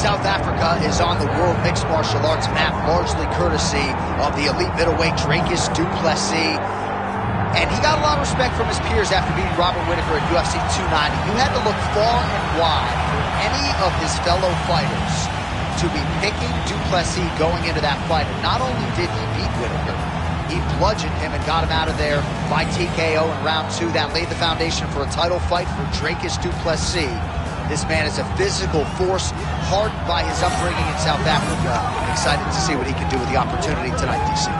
South Africa is on the World Mixed Martial Arts map, largely courtesy of the elite middleweight Dricus du Plessis. And he got a lot of respect from his peers after beating Robert Whittaker at UFC 290. You had to look far and wide for any of his fellow fighters to be picking du Plessis going into that fight. And not only did he beat Whittaker, he bludgeoned him and got him out of there by TKO in round 2. That laid the foundation for a title fight for Dricus du Plessis. This man is a physical force, hardened by his upbringing in South Africa. I'm excited to see what he can do with the opportunity tonight, DC.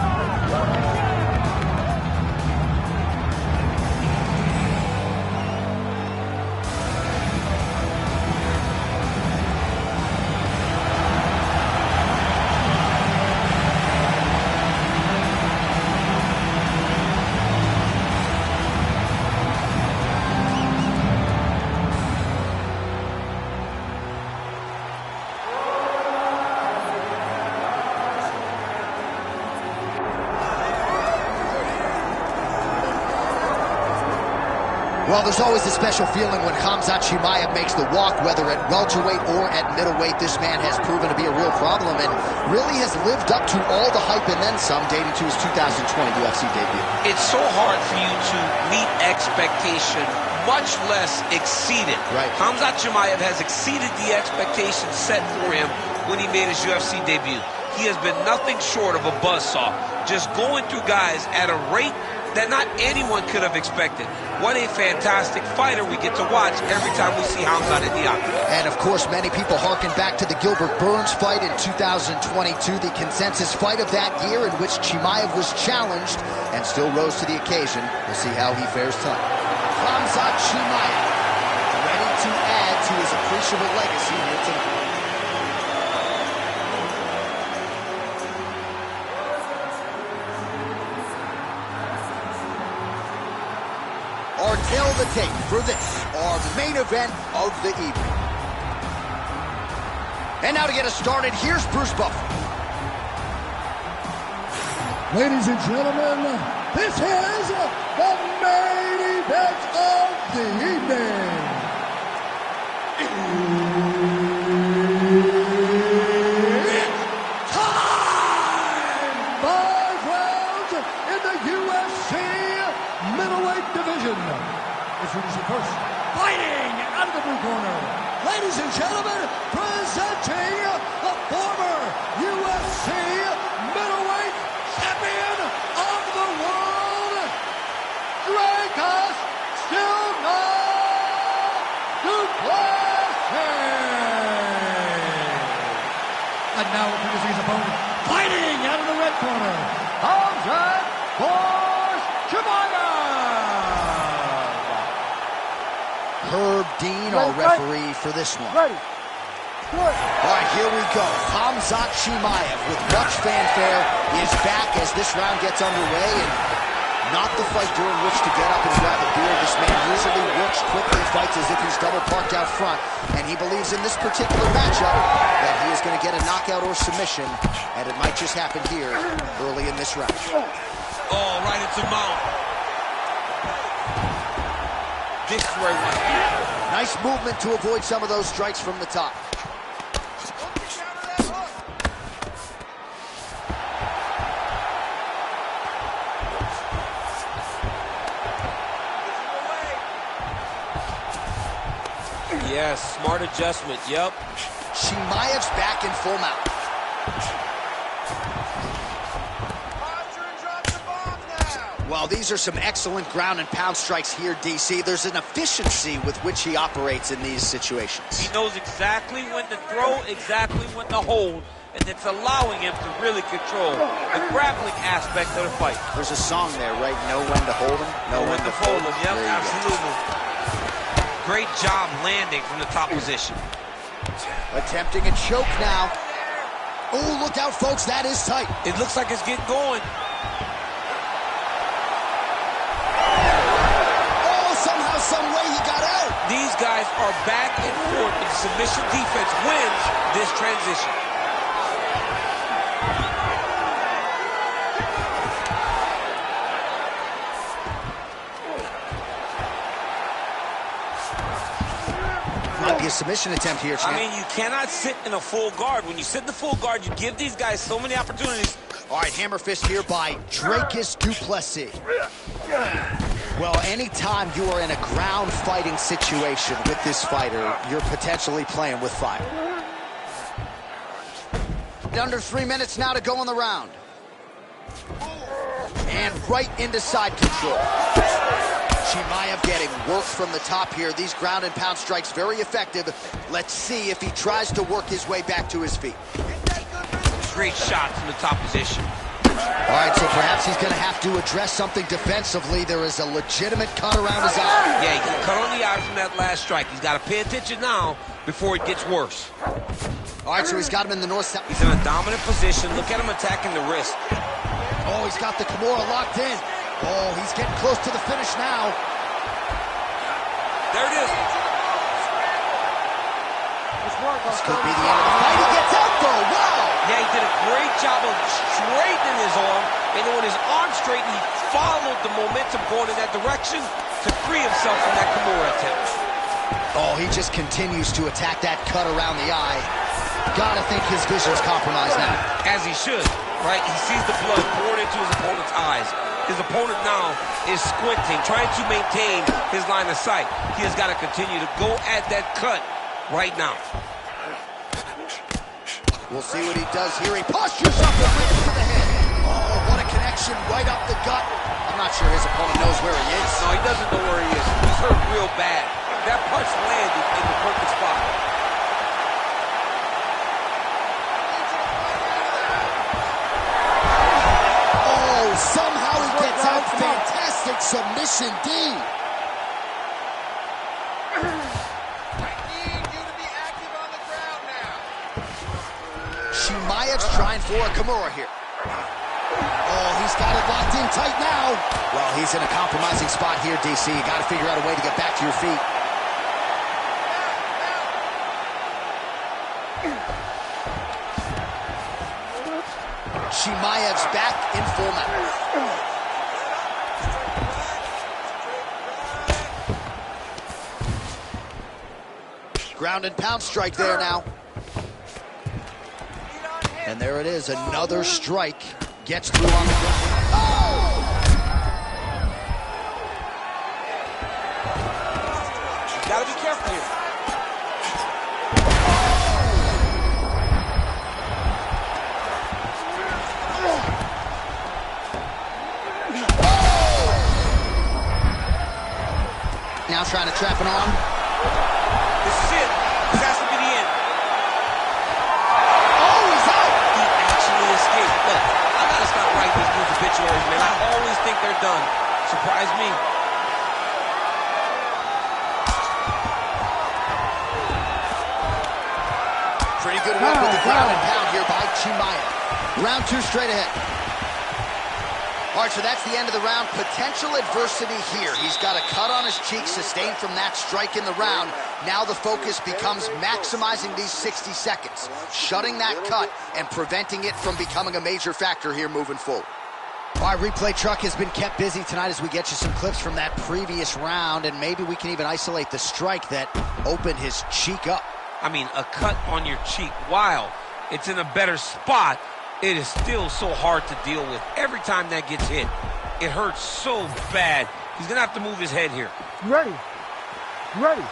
Well, there's always a special feeling when Khamzat Chimaev makes the walk, whether at welterweight or at middleweight. This man has proven to be a real problem and really has lived up to all the hype and then some, dating to his 2020 UFC debut. It's so hard for you to meet expectation, much less exceed it. Right. Khamzat Chimaev has exceeded the expectations set for him when he made his UFC debut. He has been nothing short of a buzzsaw, just going through guys at a rate that not anyone could have expected. What a fantastic fighter we get to watch every time we see Khamzat in the octagon. And of course, many people harken back to the Gilbert Burns fight in 2022, the consensus fight of that year in which Chimaev was challenged and still rose to the occasion. We'll see how he fares tonight. Khamzat Chimaev, ready to add to his appreciable legacy here tonight. Tell the tape for this, our main event of the evening. And now to get us started, here's Bruce Buffer. Ladies and gentlemen, this is the main event of the evening. It's time! 5 rounds in the UFC middleweight division. Introducing first, fighting out of the blue corner, ladies and gentlemen, presenting the former UFC middleweight champion of the world, Dricus du Plessis. And now introducing his opponent, fighting out of the red corner, Khamzat Chimaev. Herb Dean, our referee for this one. Ready. All right, here we go. Khamzat Chimaev, with much fanfare, is back as this round gets underway, and not the fight during which to get up and grab a beer. This man usually works quickly, fights as if he's double parked out front, and he believes in this particular matchup that he is going to get a knockout or submission, and it might just happen here early in this round. Oh, right into mount. This is where he wants to be. Nice movement to avoid some of those strikes from the top. Yes, smart adjustment, yep. Chimaev's back in full mount. Well, these are some excellent ground and pound strikes here, DC. There's an efficiency with which he operates in these situations. He knows exactly when to throw, exactly when to hold, and it's allowing him to really control the grappling aspect of the fight. There's a song there, right? Know when to hold him, know when to fold him. Yep, absolutely. Great job landing from the top position. Attempting a choke now. Oh, look out, folks. That is tight. It looks like it's getting going. Some way he got out. These guys are back and forth, and submission defense wins this transition. Might be a submission attempt here, champ. I mean, you cannot sit in a full guard. When you sit in the full guard, you give these guys so many opportunities. All right, hammer fist here by Dracus du Plessis. Well, anytime you are in a ground fighting situation with this fighter, you're potentially playing with fire. Under 3 minutes now to go in the round. And right into side control. Chimaev getting work from the top here. These ground and pound strikes very effective. Let's see if he tries to work his way back to his feet. Great shot from the top position. All right, so perhaps he's going to have to address something defensively. There is a legitimate cut around his eye. Yeah, he got cut on the eye from that last strike. He's got to pay attention now before it gets worse. All right, so he's got him in the north-south. He's in a dominant position. Look at him attacking the wrist. Oh, he's got the Kimura locked in. Oh, he's getting close to the finish now. There it is. This could be the end of the fight. He gets out, though. Wow. Yeah, he did a great job of straightening his arm. And then when his arm straightened, he followed the momentum going in that direction to free himself from that Kimura attempt. Oh, he just continues to attack that cut around the eye. Gotta think his vision's compromised now. As he should, right? He sees the blood pouring into his opponent's eyes. His opponent now is squinting, trying to maintain his line of sight. He has got to continue to go at that cut right now. We'll see what he does here. He postures up and lands to the head. Oh, what a connection right up the gut. I'm not sure his opponent knows where he is. No, he doesn't know where he is. He's hurt real bad. That punch landed in the perfect spot. Oh, somehow he gets out. Fantastic submission, D. Chimaev's trying for a Kimura here. Oh, he's got it locked in tight now. Well, he's in a compromising spot here, DC. You got to figure out a way to get back to your feet. Chimaev's back in full mount. Ground and pound strike there now. And there it is, another strike. Gets through on the ground. Oh! You gotta be careful here. Now trying to trap an arm. This is it. This has to be the end. Oh, he's out! He actually escaped. Look, I gotta stop writing these dudes obituaries, man. I always think they're done. Surprise me. Pretty good work with the ground and pound here by Chimaev. Round 2 straight ahead. All right, so that's the end of the round. Potential adversity here. He's got a cut on his cheek sustained from that strike in the round. Now the focus becomes maximizing these 60 seconds, shutting that cut and preventing it from becoming a major factor here moving forward. All right, replay truck has been kept busy tonight as we get you some clips from that previous round, and maybe we can even isolate the strike that opened his cheek up. I mean, a cut on your cheek, while it's in a better spot, it is still so hard to deal with. Every time that gets hit, it hurts so bad. He's gonna have to move his head here. Ready. Ready.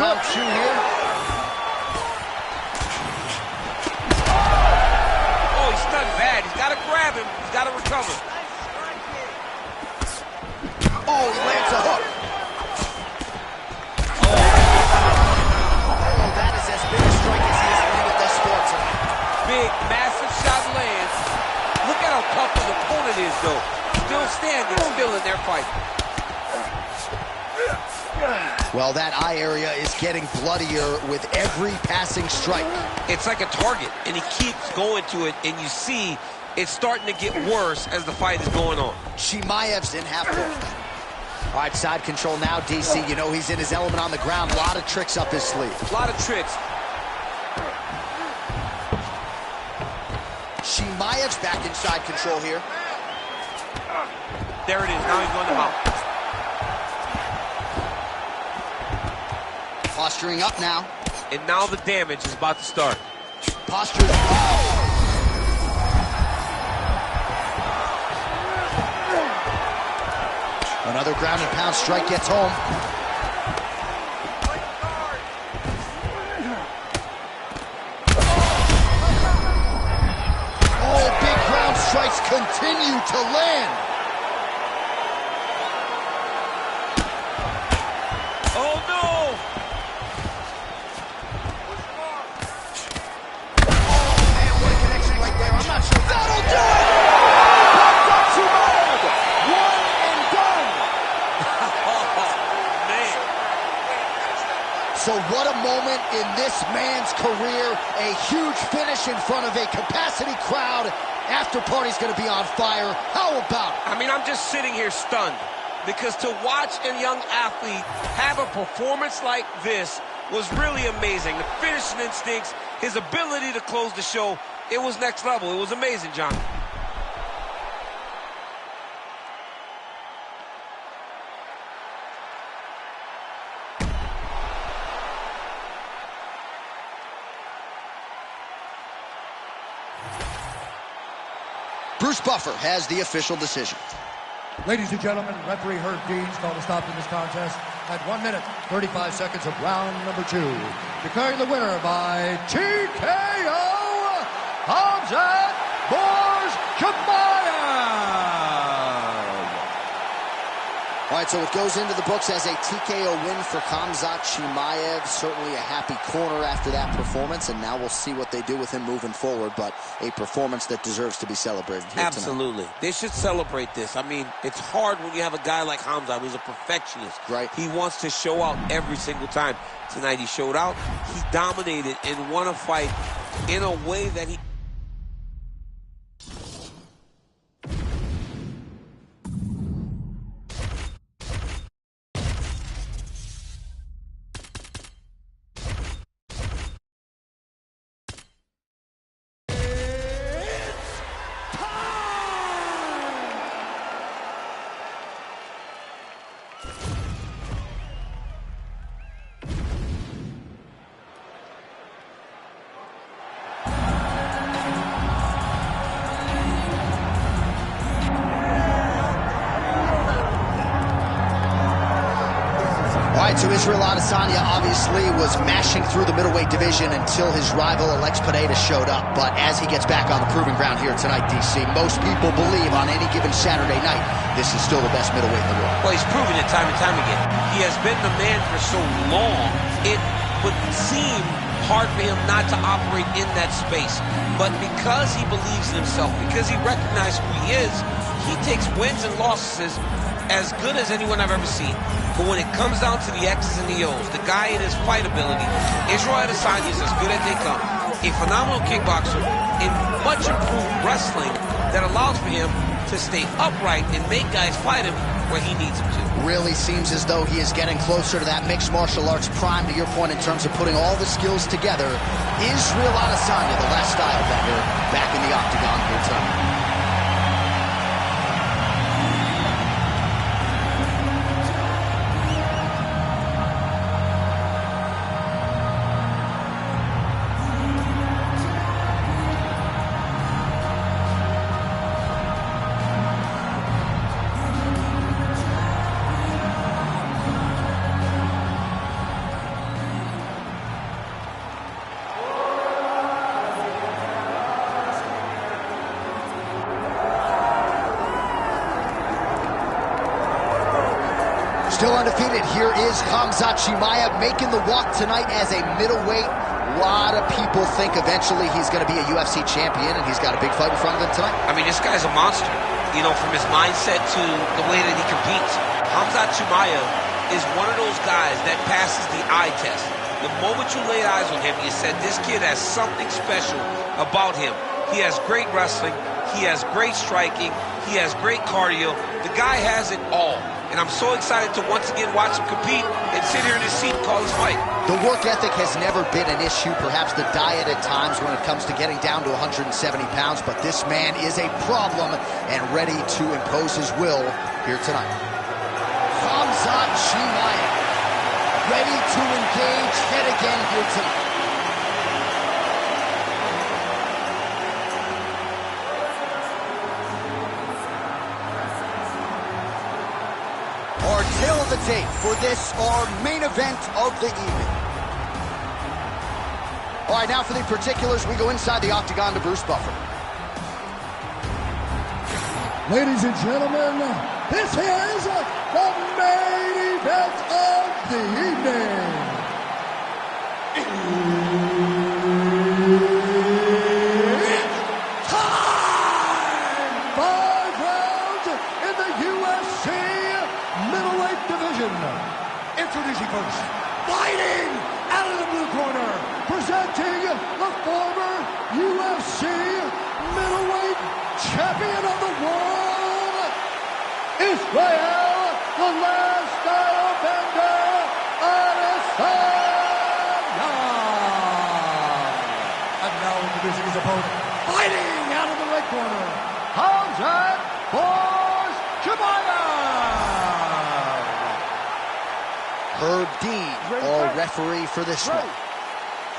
Round 2 here. Oh, he's stunned bad. He's gotta grab him. He's gotta recover. Oh, he lands a hook. Oh, that is as big a strike as he has landed thus far tonight. Big, massive shot lands. Look at how tough his opponent is, though. Still standing, still in their fight. Well, that eye area is getting bloodier with every passing strike. It's like a target, and he keeps going to it, and you see it's starting to get worse as the fight is going on. Chimaev's in half full. All right, side control now, DC. You know he's in his element on the ground. A lot of tricks up his sleeve. A lot of tricks. Chimaev's back in side control here. There it is. Now he's going to mount. posturing up now. And now the damage is about to start. Posture. Oh! Another ground and pound strike gets home. Oh, big ground strikes continue to land. Oh, no! Oh, man, what a connection right there. I'm not sure that'll do it! Khamzat Chimaev, one and done. Oh, man. So what a moment in this man's career. A huge finish in front of a capacity crowd. After party's going to be on fire. How about it? I mean, I'm just sitting here stunned. Because to watch a young athlete have a performance like this was really amazing. The finishing instincts, his ability to close the show, it was next level. It was amazing, John. Bruce Buffer has the official decision. Ladies and gentlemen, referee Herb Deans called a stop to this contest at 1 minute, 35 seconds of round number 2. Declaring the winner by TKO, Khamzat Chimaev. All right, so it goes into the books as a TKO win for Khamzat Chimaev. Certainly a happy corner after that performance, and now we'll see what they do with him moving forward, but a performance that deserves to be celebrated here Absolutely. tonight. They should celebrate this. I mean, it's hard when you have a guy like Khamzat who's a perfectionist. Right. He wants to show out every single time. Tonight he showed out. He dominated and won a fight in a way that he... So Israel Adesanya obviously was mashing through the middleweight division until his rival Alex Pineda showed up. But as he gets back on the proving ground here tonight, DC, most people believe on any given Saturday night, this is still the best middleweight in the world. Well, he's proven it time and time again. He has been the man for so long, it would seem hard for him not to operate in that space. But because he believes in himself, because he recognizes who he is, he takes wins and losses as good as anyone I've ever seen. But when it comes down to the X's and the O's, the guy in his fight ability, Israel Adesanya is as good as they come. A phenomenal kickboxer in much improved wrestling that allows for him to stay upright and make guys fight him where he needs them to. Really seems as though he is getting closer to that mixed martial arts prime, to your point, in terms of putting all the skills together. Israel Adesanya, the last style bender, back in the octagon here tonight. Still undefeated, here is Khamzat Chimaev making the walk tonight as a middleweight. A lot of people think eventually he's going to be a UFC champion, and he's got a big fight in front of him tonight. I mean, this guy's a monster, you know, from his mindset to the way that he competes. Khamzat Chimaev is one of those guys that passes the eye test. The moment you laid eyes on him, you said, this kid has something special about him. He has great wrestling. He has great striking. He has great cardio. The guy has it all. And I'm so excited to once again watch him compete and sit here in his seat and call his fight. The work ethic has never been an issue, perhaps the diet at times when it comes to getting down to 170 pounds, but this man is a problem and ready to impose his will here tonight. Khamzat Chimaev. ready to engage head again here tonight. Our tail of the tape for this, our main event of the evening. All right, now for the particulars, we go inside the octagon to Bruce Buffer. Ladies and gentlemen, this is the main event of the evening. It's time! 5 rounds in the UFC Middleweight division. Introducing first, fighting out of the blue corner, presenting the former UFC Middleweight Champion of the World, Israel, the last style bender, Adesanya. And now introducing his opponent, fighting out of the red corner, Khamzat Chimaev. Herb Dean, our referee for this one.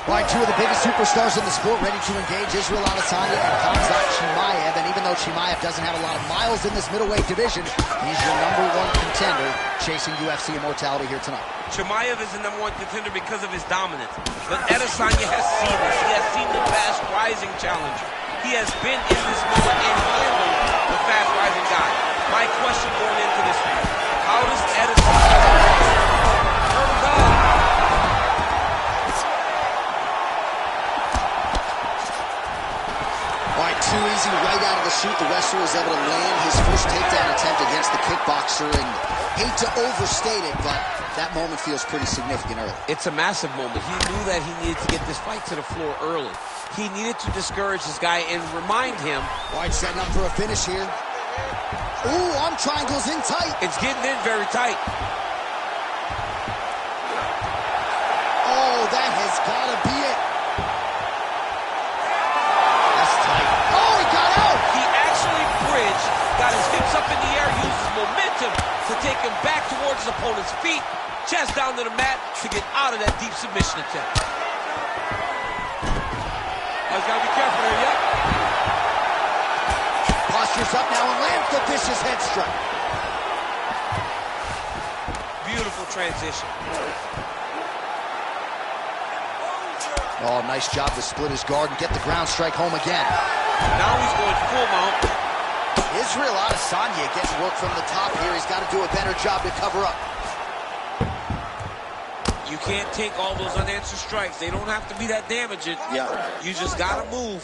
All right, two of the biggest superstars in the sport ready to engage, Israel Adesanya and Khamzat Chimaev. And even though Chimaev doesn't have a lot of miles in this middleweight division, he's your #1 contender chasing UFC immortality here tonight. Chimaev is the #1 contender because of his dominance. But Adesanya has seen this. He has seen the fast rising challenger. He has been in this moment and handled the fast rising guy. My question going into this one, how does Adesanya turn it on? Too easy right out of the chute. The wrestler was able to land his first takedown attempt against the kickboxer, and hate to overstate it, but that moment feels pretty significant early. It's a massive moment. He knew that he needed to get this fight to the floor early. He needed to discourage this guy and remind him. All right, setting up for a finish here. Ooh, arm triangles in tight. It's getting in very tight. Oh, that has got to be it. Got his hips up in the air, uses momentum to take him back towards his opponent's feet, chest down to the mat to get out of that deep submission attempt. He's got to be careful here, yep. Postures up now and lands the vicious head strike. Beautiful transition. Oh, nice job to split his guard and get the ground strike home again. Now he's going full mount. Israel Adesanya getting work from the top here. He's got to do a better job to cover up. You can't take all those unanswered strikes. They don't have to be that damaging. Yeah. You just got to move.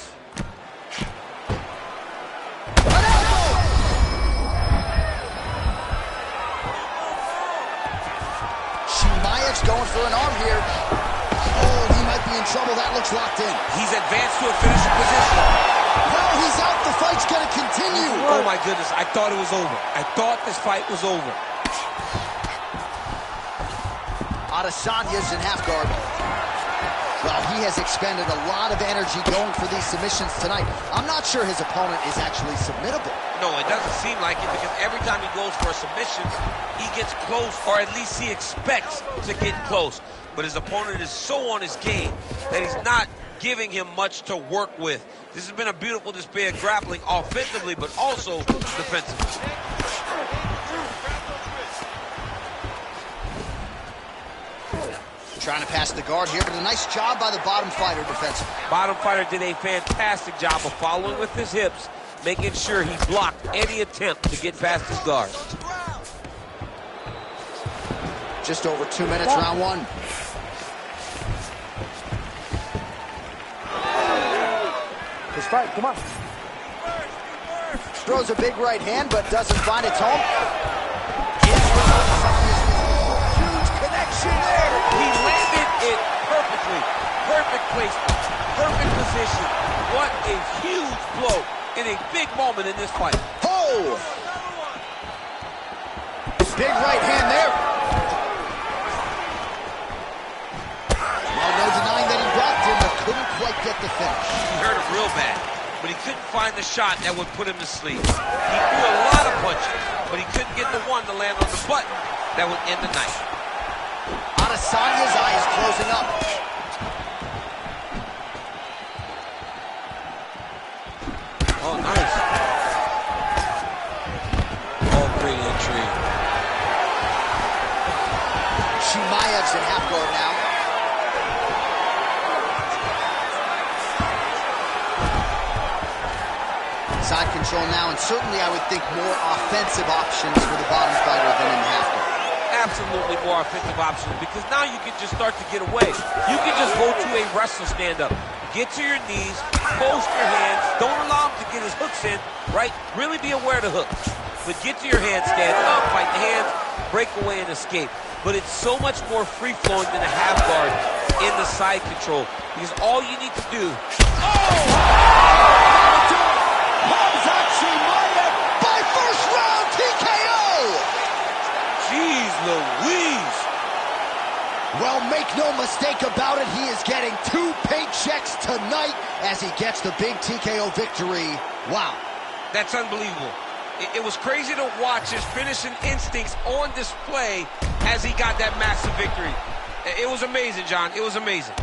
Chimaev's going for an arm here. Oh, he might be in trouble. That looks locked in. He's advanced to a finishing position. No, he's out. The fight's going to continue. Oh, my goodness. I thought it was over. I thought this fight was over. Adesanya's in half guard. Well, he has expended a lot of energy going for these submissions tonight. I'm not sure his opponent is actually submittable. No, it doesn't seem like it, because every time he goes for a submission, he gets close, or at least he expects to get close. But his opponent is so on his game that he's not giving him much to work with. This has been a beautiful display of grappling offensively, but also defensively. Trying to pass the guard here, but a nice job by the bottom fighter defensively. Bottom fighter did a fantastic job of following with his hips, making sure he blocked any attempt to get past his guard. Just over 2 minutes, round one. Let's fight, come on. Throws a big right hand, but doesn't find its home. Huge connection there. He landed it perfectly. Perfect placement, perfect position. What a huge blow in a big moment in this fight. Oh! Big right hand there. Well, no denying that he blocked him, but couldn't quite get the finish. He hurt him real bad, but he couldn't find the shot that would put him to sleep. He threw a lot of punches, but he couldn't get the one to land on the button that would end the night. Adesanya's eye is closing up. Oh, nice. Oh, great entry. Chimaev's in half guard now. Side control now, and certainly I would think more offensive options for the bottom fighter than in half guard. Absolutely more offensive options, because now you can just start to get away. You can just go to a wrestler stand-up. Get to your knees, post your hands, don't allow him to get his hooks in, right? Really be aware of the hooks. But get to your hands, stand up, fight the hands, break away and escape. But it's so much more free-flowing than a half guard in the side control, because all you need to do... Khamzat Chimaev by first round TKO! Jeez Louise! Well, make no mistake about it, he is getting 2 paychecks tonight as he gets the big TKO victory. Wow. That's unbelievable. It was crazy to watch his finishing instincts on display as he got that massive victory. It was amazing, John. It was amazing.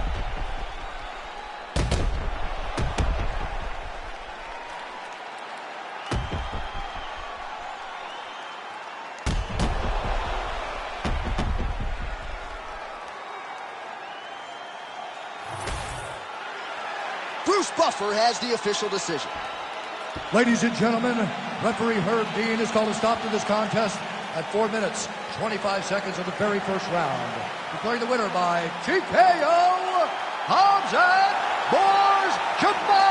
Bruce Buffer has the official decision. Ladies and gentlemen, referee Herb Dean has called a stop to this contest at 4 minutes, 25 seconds of the very first round. Declaring the winner by TKO, Khamzat Chimaev.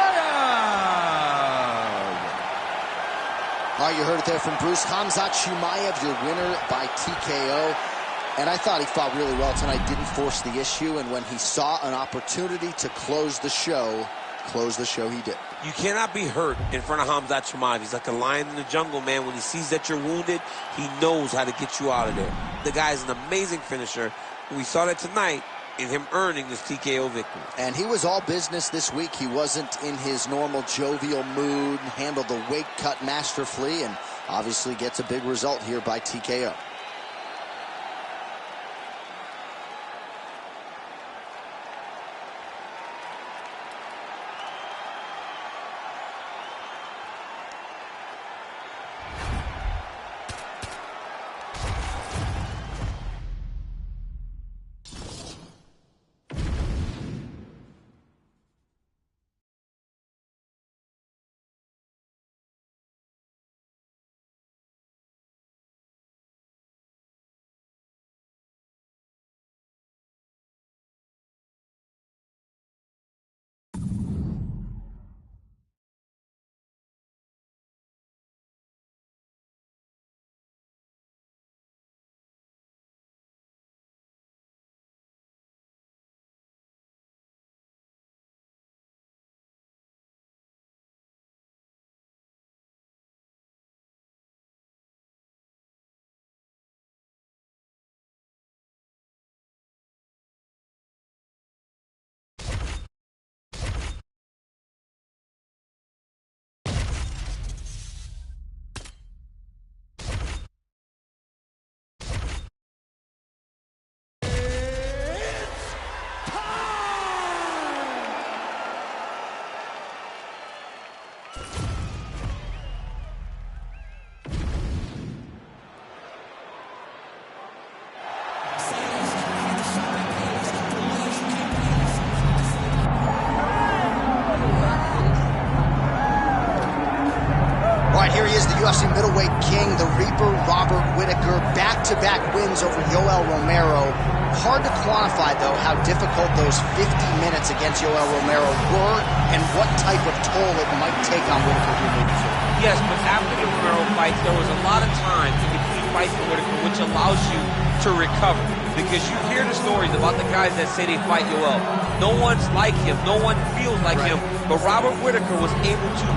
All right, you heard it there from Bruce. Khamzat Chimaev, your winner by TKO. And I thought he fought really well tonight, didn't force the issue, and when he saw an opportunity to close the show he did. You cannot be hurt in front of Khamzat Chimaev. He's like a lion in the jungle, man. When he sees that you're wounded, he knows how to get you out of there. The guy's an amazing finisher. We saw that tonight in him earning this TKO victory. And he was all business this week. He wasn't in his normal jovial mood, handled the weight cut masterfully, and obviously gets a big result here by TKO. Here he is, the UFC middleweight king, the Reaper, Robert Whittaker, back-to-back wins over Yoel Romero. Hard to quantify, though, how difficult those 50 minutes against Yoel Romero were and what type of toll it might take on Whittaker here moving forward. Yes, but after the Romero fight, there was a lot of time in between fights for Whittaker, which allows you to recover. Because you hear the stories about the guys that say they fight Yoel. No one's like him. No one feels like him. But Robert Whittaker was able to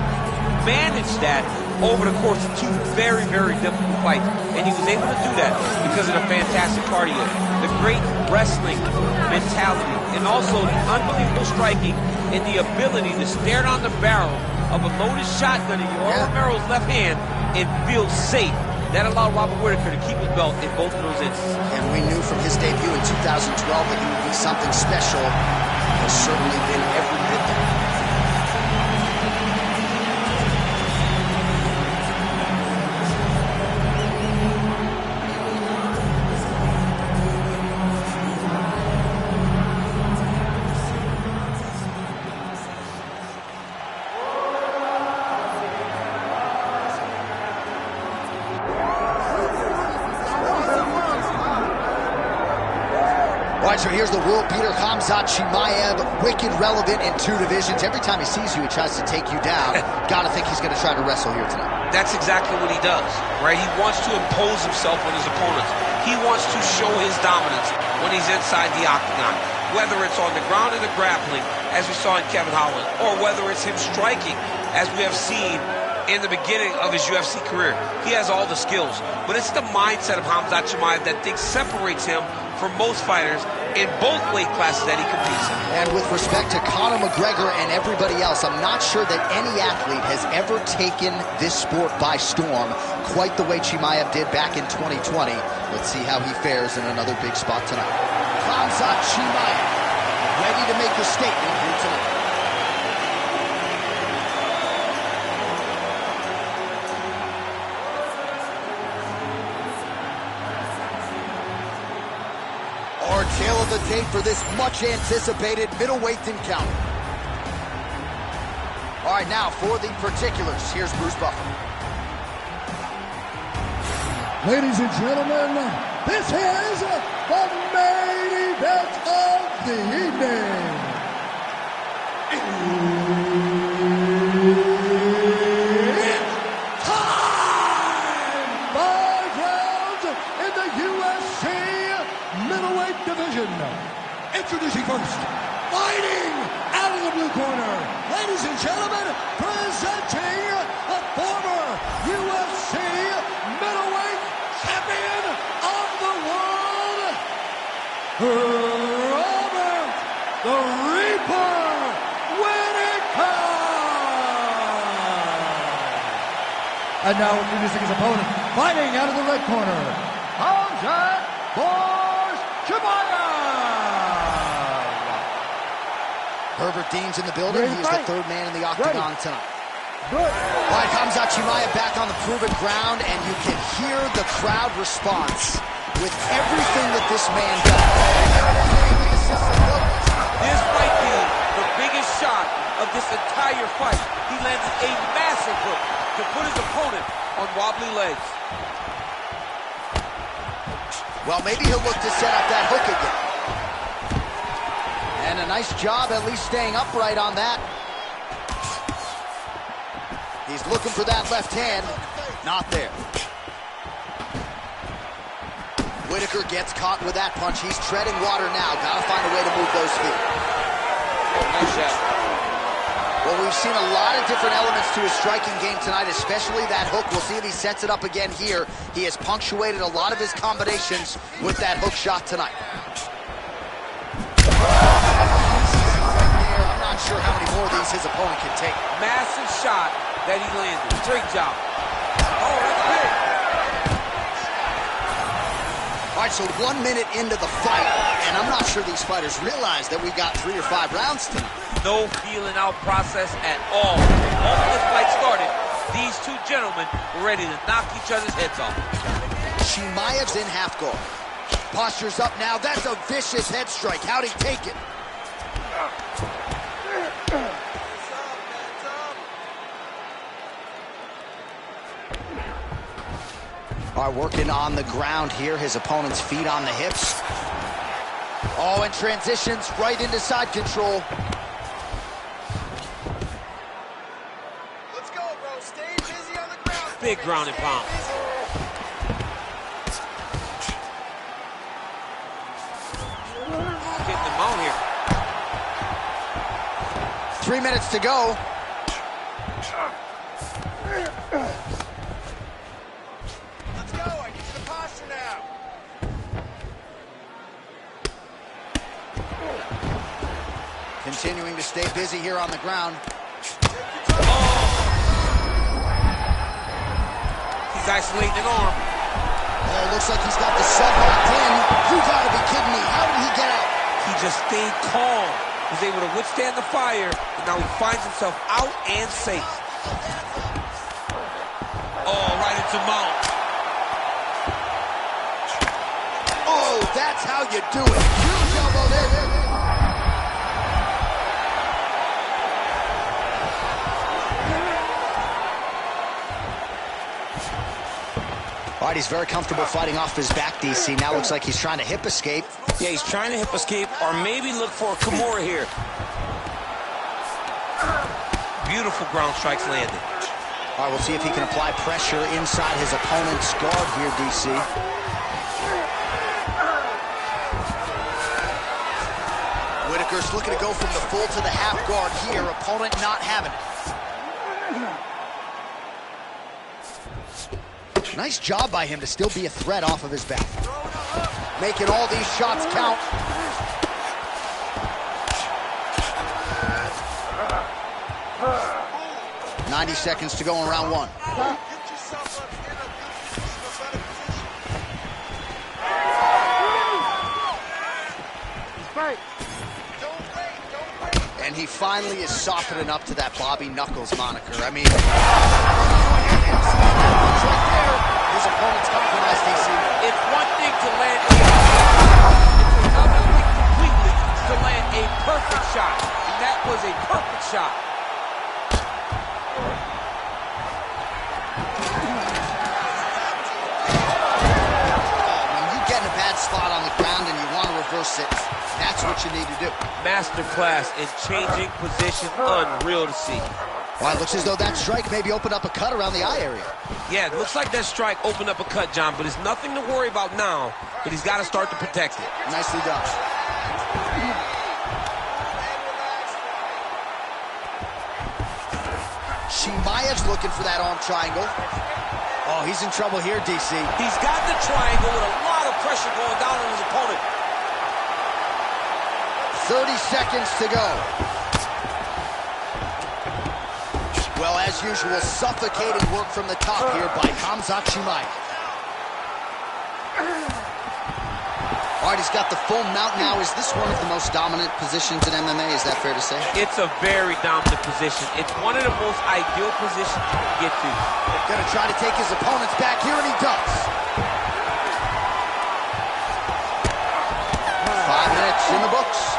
manage that over the course of 2 very, very difficult fights. And he was able to do that because of the fantastic cardio, the great wrestling mentality, and also the unbelievable striking and the ability to stare down the barrel of a loaded shotgun in Yoel Romero's left hand and feel safe That allowed Robert Whittaker to keep his belt in both of those instances. And we knew from his debut in 2012 that he would be something special. He has certainly been every bit there. All right, so here's the world beater, Khamzat Chimaev, wicked relevant in 2 divisions. Every time he sees you, he tries to take you down. Gotta think he's gonna try to wrestle here tonight. That's exactly what he does, right? He wants to impose himself on his opponents. He wants to show his dominance when he's inside the octagon, whether it's on the ground in the grappling, as we saw in Kevin Holland, or whether it's him striking, as we have seen in the beginning of his UFC career. He has all the skills, but it's the mindset of Khamzat Chimaev that separates him from most fighters in both weight classes that he competes in. And with respect to Conor McGregor and everybody else, I'm not sure that any athlete has ever taken this sport by storm quite the way Chimaev did back in 2020. Let's see how he fares in another big spot tonight. Khamzat Chimaev, ready to make a statement here tonight. Our tail of the tape for this much-anticipated middleweight encounter. All right, now for the particulars, here's Bruce Buffer. Ladies and gentlemen, this is the main event of the evening. It's time! 5 rounds in the UFC middleweight division. Introducing first, fighting out of the blue corner, ladies and gentlemen, presenting the former UFC middleweight champion of the world, Robert the Reaper Whittaker. And now introducing his opponent, fighting out of the red corner, Khamzat Chimaev. Herbert Dean's in the building. He is the 3rd man in the octagon tonight. All right, Khamzat Chimaev back on the proven ground, and you can hear the crowd response with everything that this man does. This might be the biggest shot of this entire fight. He landed a massive hook to put his opponent on wobbly legs. Well, maybe he'll look to set up that hook again. And a nice job at least staying upright on that. He's looking for that left hand. Not there. Whittaker gets caught with that punch. He's treading water now. Gotta find a way to move those feet. Nice shot. Well, we've seen a lot of different elements to his striking game tonight, especially that hook. We'll see if he sets it up again here. He has punctuated a lot of his combinations with that hook shot tonight. I'm not sure how many more of these his opponent can take. Massive shot that he landed. Great job. Oh, that's big. All right, so 1 minute into the fight, and I'm not sure these fighters realize that we've got 3 or 5 rounds tonight. No feeling out process at all. The moment this fight started, these two gentlemen were ready to knock each other's heads off. Chimaev's in half guard. Posture's up now. That's a vicious head strike. How'd he take it? All right, working on the ground here. His opponent's feet on the hips. Oh, and transitions right into side control. Let's go, bro. Stay busy on the ground. Big ground and pound. Getting them out here. 3 minutes to go. Let's go. I need you to posture now. Continuing to stay busy here on the ground. He's isolating an arm. Oh, looks like he's got the sub locked in. You gotta be kidding me. How did he get out? He just stayed calm, was able to withstand the fire, and now he finds himself out and safe. Oh, right into mount. Oh, that's how you do it. Huge elbow there. All right, he's very comfortable fighting off his back, DC. Now looks like he's trying to hip escape. Yeah, he's trying to hip escape or maybe look for a Kimura here. Beautiful ground strikes landed. All right, we'll see if he can apply pressure inside his opponent's guard here, DC. Whitaker's looking to go from the full to the half guard here. Opponent not having it. Nice job by him to still be a threat off of his back. Making all these shots count. "90 seconds to go in round one. And he finally is softening up to that Bobby Knuckles moniker. I mean, right there, his opponent's compromised, DC. It's one thing to land it's another thing completely to land a perfect shot. And that was a perfect shot. When you get in a bad spot on the ground and you want to reverse it, that's what you need to do. Masterclass in changing position, unreal to see. Well, it looks as though that strike maybe opened up a cut around the eye area. Yeah, it looks like that strike opened up a cut, John, but it's nothing to worry about now, but he's got to start to protect it. Nicely done. Chimaev's looking for that arm triangle. Oh, he's in trouble here, DC. He's got the triangle with a lot of pressure going down on his opponent. 30 seconds to go. Well, as usual, suffocating work from the top here by Khamzat Chimaev. All right, he's got the full mount now. Is this one of the most dominant positions in MMA? Is that fair to say? It's a very dominant position. It's one of the most ideal positions you can get to. Gonna try to take his opponents back here, and he does. 5 minutes in the books.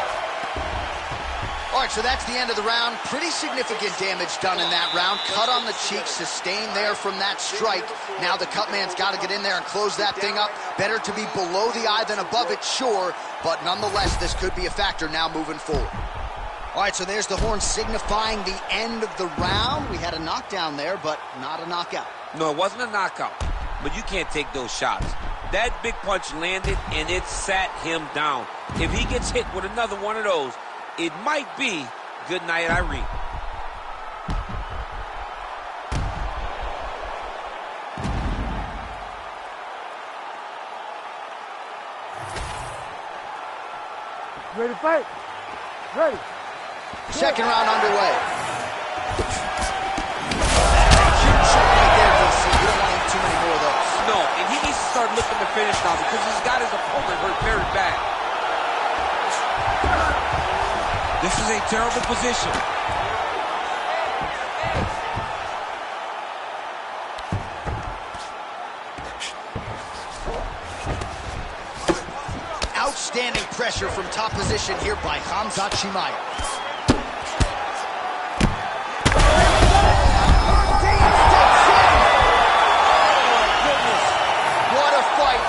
All right, so that's the end of the round. Pretty significant damage done in that round. Cut on the cheek, sustained there from that strike. Now the cut man's got to get in there and close that thing up. Better to be below the eye than above it, sure. But nonetheless, this could be a factor now moving forward. All right, so there's the horn signifying the end of the round. We had a knockdown there, but not a knockout. No, it wasn't a knockout, but you can't take those shots. That big punch landed, and it sat him down. If he gets hit with another one of those, it might be good night, Irene. Ready to fight? Ready. Second round underway. Huge shot right there, DC. You don't want too many more of those. No, and he needs to start looking to finish now because he's got his opponent hurt very bad. This is a terrible position. Outstanding pressure from top position here by Khamzat Chimaev. What a fight.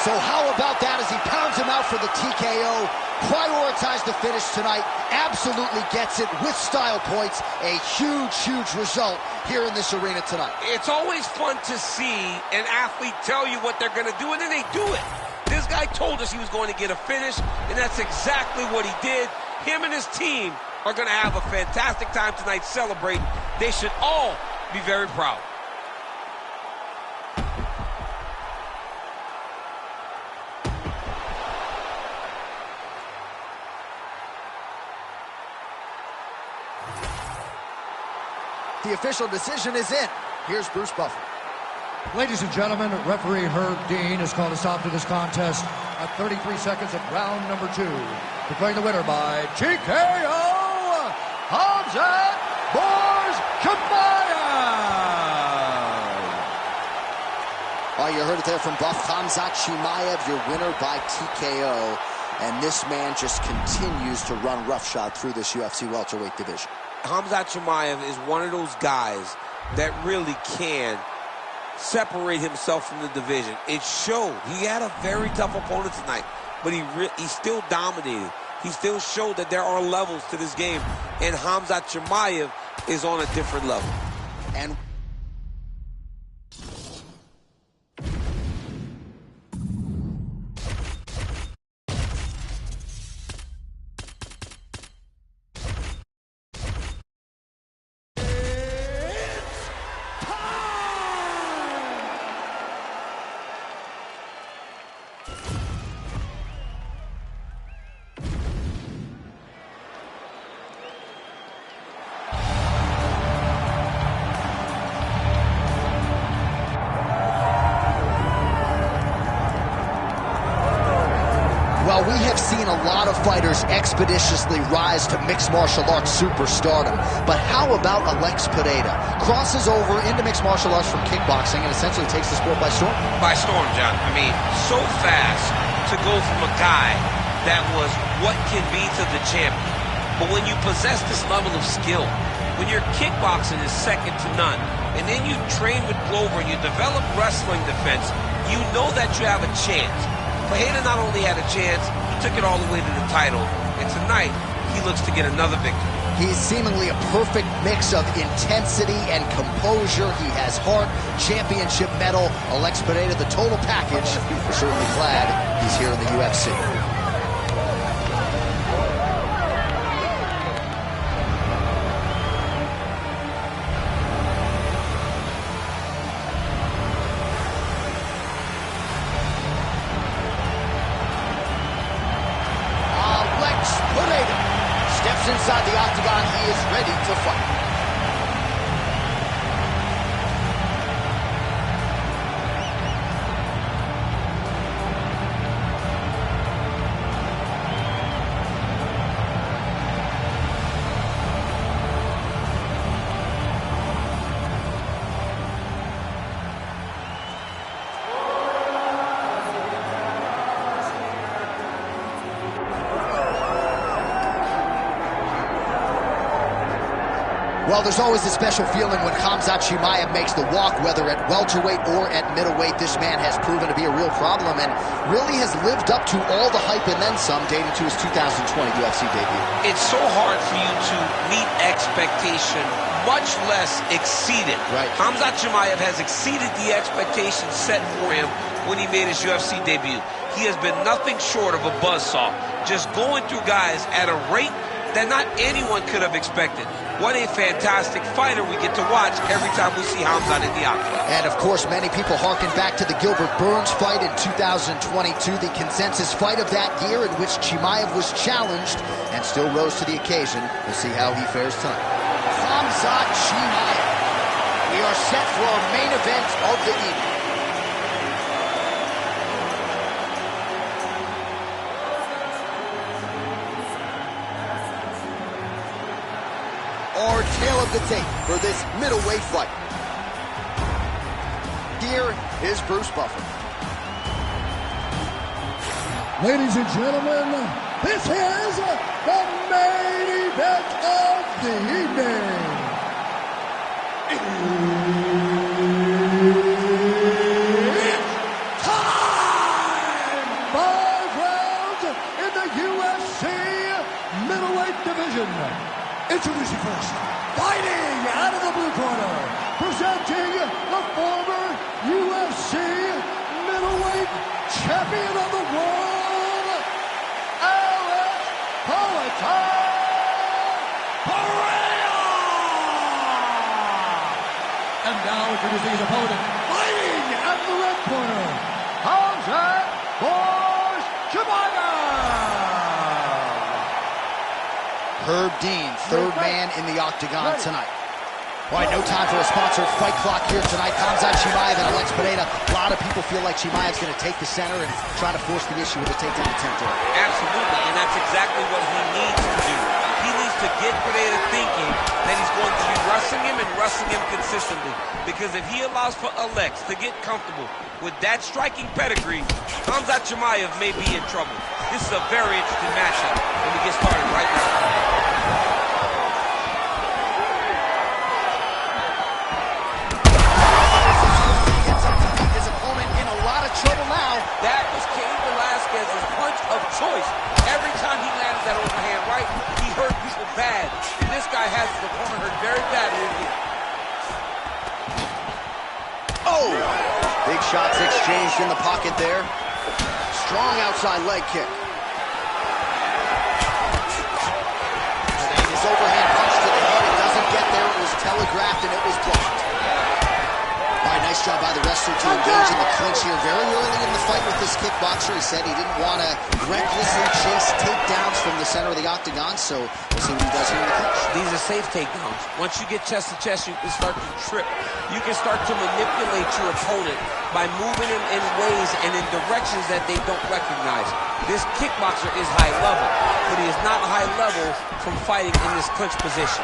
So how about that as he pounds him out for the TKO? Prioritize the finish tonight. Absolutely gets it with style points. A huge, huge result here in this arena tonight. It's always fun to see an athlete tell you what they're going to do, and then they do it. This guy told us he was going to get a finish, and that's exactly what he did. Him and his team are going to have a fantastic time tonight celebrating. They should all be very proud. The official decision is in. Here's Bruce Buffer. Ladies and gentlemen, referee Herb Dean has called a stop to this contest at 33 seconds of round number 2. Declaring the winner by TKO, Khamzat Chimaev. Oh, you heard it there from Buff. Khamzat Chimaev, your winner by TKO. And this man just continues to run roughshod through this UFC welterweight division. Khamzat Chimaev is one of those guys that really can separate himself from the division. It showed. He had a very tough opponent tonight, but he still dominated. He still showed that there are levels to this game, and Khamzat Chimaev is on a different level. And Well, we have seen a lot of fighters expeditiously rise to mixed martial arts superstardom. But how about Alex Pereira? Crosses over into mixed martial arts from kickboxing and essentially takes the sport by storm. By storm, John. I mean, so fast to go from a guy that was what can be to the champion. But when you possess this level of skill, when your kickboxing is second to none, and then you train with Glover and you develop wrestling defense, you know that you have a chance. Pereira not only had a chance, he took it all the way to the title. And tonight, he looks to get another victory. He's seemingly a perfect mix of intensity and composure. He has heart, championship medal. Alex Pereira, the total package. We're certainly glad he's here in the UFC. Inside the octagon, he is ready to fight. Well, there's always a special feeling when Khamzat Chimaev makes the walk, whether at welterweight or at middleweight. This man has proven to be a real problem and really has lived up to all the hype and then some, dating to his 2020 UFC debut. It's so hard for you to meet expectation, much less exceed it. Right. Khamzat Chimaev has exceeded the expectations set for him when he made his UFC debut. He has been nothing short of a buzzsaw, just going through guys at a rate that not anyone could have expected. What a fantastic fighter we get to watch every time we see Khamzat in the octagon. And of course, many people harken back to the Gilbert Burns fight in 2022, the consensus fight of that year in which Chimaev was challenged and still rose to the occasion. We'll see how he fares tonight. Khamzat Chimaev. We are set for our main event of the evening. Our tail of the tape for this middleweight fight. Here is Bruce Buffer. Ladies and gentlemen, this is the main event of the evening. It's time! 5 rounds in the UFC middleweight division. Introducing first, fighting out of the blue corner, presenting the former UFC middleweight champion of the world, Alex Pereira! And now introducing his opponent, fighting at the red corner, Khamzat Chimaev! Herb Dean, third man in the octagon tonight. All right, no time for a sponsored fight clock here tonight. Khamzat Chimaev and Alex Pereira. A lot of people feel like Chimaev's going to take the center and try to force the issue with a takedown attempt here. Absolutely, and that's exactly what he needs to do. He needs to get Pereira thinking that he's going to be rushing him and rushing him consistently. Because if he allows for Alex to get comfortable with that striking pedigree, Khamzat Chimaev may be in trouble. This is a very interesting matchup when we get started right now. That was Cain Velasquez's punch of choice. Every time he landed that overhand right, he hurt people bad. And this guy has his opponent hurt very badly. Oh! Big shots exchanged in the pocket there. Strong outside leg kick. And his overhand punch to the head. It doesn't get there. It was telegraphed and it was blocked. All right, nice job by the wrestler to engage in the clinch here very early in the fight with this kickboxer. He said he didn't want to recklessly chase takedowns from the center of the octagon, so we'll see what he does here in the clinch. These are safe takedowns. Once you get chest to chest, you can start to trip. You can start to manipulate your opponent by moving him in ways and in directions that they don't recognize. This kickboxer is high level, but he is not high level from fighting in this clinch position.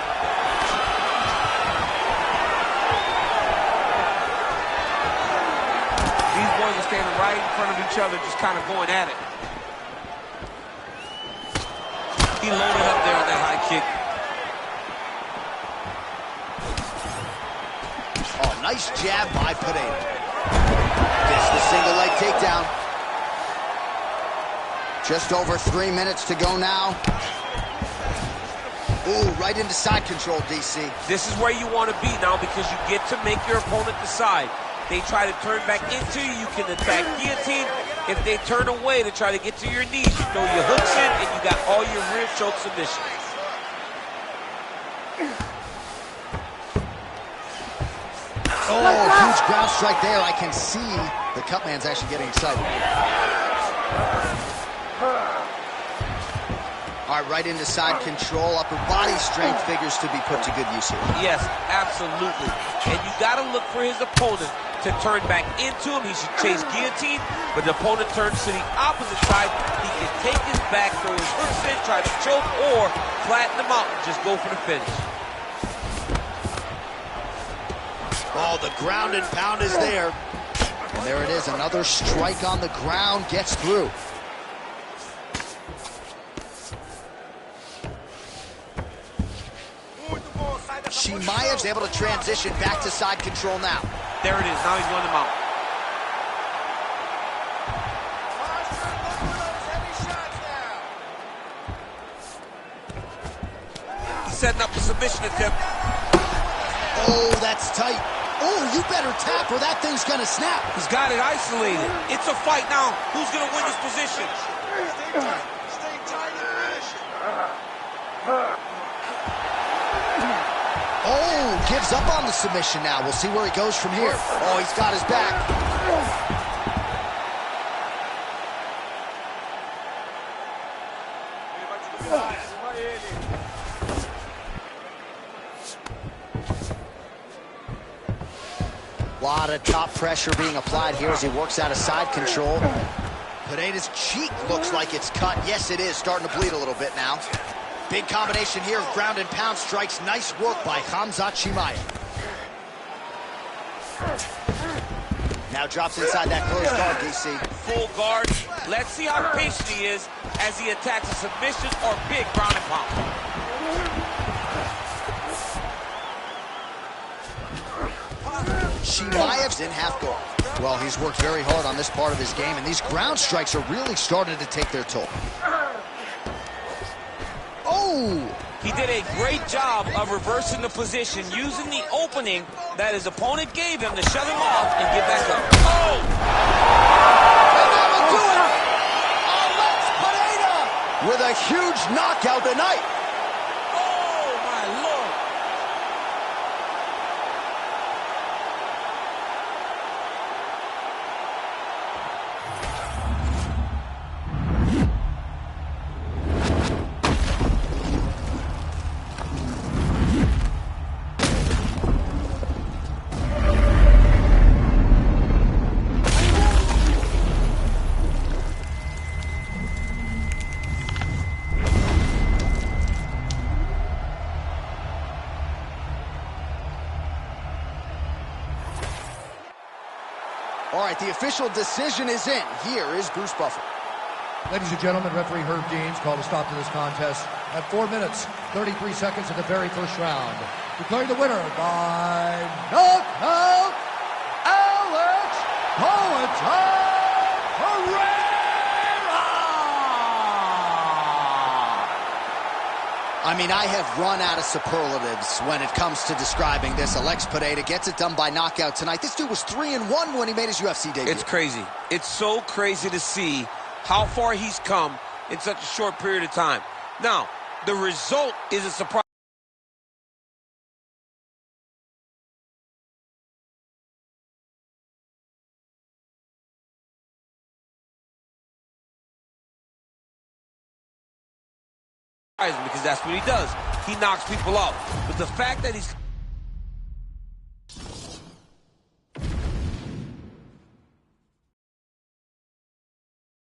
These boys are standing right in front of each other, just kind of going at it. He loaded up there on that high kick. Oh, nice jab by Pereira. Gets the single leg takedown. Just over 3 minutes to go now. Ooh, right into side control, DC. This is where you want to be now because you get to make your opponent decide. They try to turn back into you, you can attack guillotine. If they turn away to try to get to your knees, you throw your hooks in and you got all your rear choke submissions. Oh, huge ground strike there. I can see the cut man's actually getting excited. All right, right into side control. Upper body strength figures to be put to good use here. Yes, absolutely. And you got to look for his opponent to turn back into him. He should chase guillotine, but the opponent turns to the opposite side. He can take his back, throw his hooks in, try to choke, or flatten him out and just go for the finish. Oh, the ground and pound is there. And there it is, another strike on the ground, gets through. Chimaev's able to transition back to side control now. There it is, now he's running him out. He's setting up a submission attempt. Oh, that's tight. Oh, you better tap or that thing's gonna snap. He's got it isolated. It's a fight now. Who's gonna win this position? Stay tight. Stay tight in position. Oh, gives up on the submission now. We'll see where he goes from here. Oh, he's got his back. A lot of top pressure being applied here as he works out of side control. Pereira's cheek looks like it's cut. Yes, it is. Starting to bleed a little bit now. Big combination here of ground and pound strikes. Nice work by Khamzat Chimaev. Now drops inside that closed guard, DC. Full guard. Let's see how patient he is as he attacks a submission or big ground and pound. Chimaev's in half guard. Well, he's worked very hard on this part of his game, and these ground strikes are really starting to take their toll. Oh! He did a great job of reversing the position, using the opening that his opponent gave him to shut him off and get back up. Oh! And that will do it! Alex Pereira with a huge knockout tonight. Oh, my Lord! All right, the official decision is in. Here is Bruce Buffer. Ladies and gentlemen, referee Herb Deans called a stop to this contest at 4 minutes, 33 seconds of the very first round. Declaring the winner by knockout, Alex Herrera! I mean, I have run out of superlatives when it comes to describing this. Alex Pereira gets it done by knockout tonight. This dude was 3-1 when he made his UFC debut. It's crazy. It's so crazy to see how far he's come in such a short period of time. Now, the result is a surprise. Because that's what he does. He knocks people out. But the fact that he's